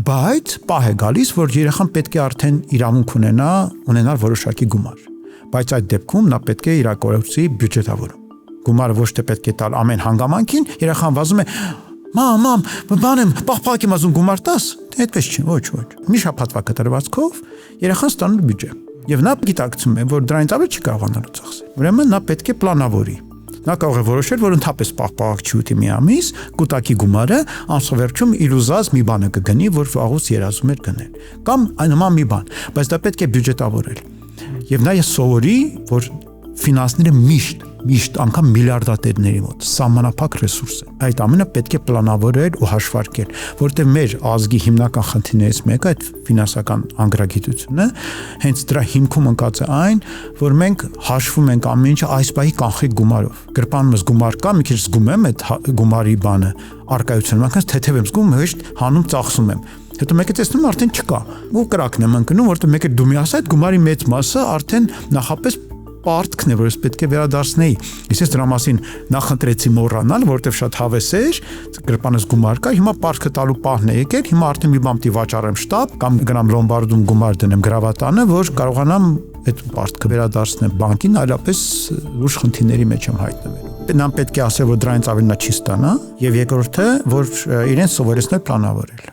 Բայց պահ է գալիս, որ երեխան պետք է արդեն իրավունք ունենալ որոշակի գումար։ Բայց այդ դեպքում նա պետք է իրականացի բյուջետավորում։ Գումարը ոչ թե պետք է տալ ամեն հանգամանքին, երեխան վազում է. «Մամ, բան եմ, պաղ եմ ասում գումար տաս»։ Այդպես չի, ոչ։ Մի շաբաթվա կտրվածքով երեխան ստանում է բյուջե։ Եվ նա գիտակցում է, որ դրանից ավելի չի կարողանալու ծախսել։ Ուրեմն նա պետք է պլանավորի։ Նա կարող է որոշել, որ ընդհանրապես պաղ չի ուտի մի ամիս, կուտակի գումարը անցողերչում իր ուզած մի բանը կգնի, որ վաղուց երազում էր գնել։ Կամ նման մի բան, բայց դա պետք է բյուջետավորել։ Եւ նա սովորի, որ ֆինանսները միշտ անգամ միլիարդատերների մոտ սահմանափակ ռեսուրս է։ Այդ ամենը պետք է պլանավորել ու հաշվարկել, որտեղ մեր ազգի հիմնական խնդիրներից մեկը այդ ֆինանսական անգրագիտությունը հենց դրա հիմքում ընկած է այն, որ մենք հաշվում ենք ամեն ինչը այս բայի կանխիկ գումարով։ Գրպանումս գումար կա, մի քիչ զգում եմ այդ գումարի բանը արկայությունը, անկած թեթև եմ զգում, հեշտ հանում ծախսում եմ։ Հետո մեկը տեսնում արդեն չկա։ Ու կրակն եմ ընկնում, որտեղ մեկը դու մի ասա այդ գումարի մեծ մասը արդեն նախապես պարտքն է, որ ես պետք է վերադարձնեի։ Ես դրա մասին նախընտրեցի մոռանալ, որովհետև շատ հավես էր, գրպանս գումար կա, հիմա պարտքը տալու պահն է եկել, հիմա արդեն մի բան պիտի վաճառեմ շտապ կամ գնամ լոմբարդում գումար դնեմ գրավատանը, որ կարողանամ այդ պարտքը վերադարձնել բանկին, այլապես լուրջ խնդիրների մեջ եմ հայտնվելու։ Նա պետք է ասել, որ դրանից ավելի նա չի ստանա, եւ երկրորդը, որ իրեն սովորեցնել պլանավորել։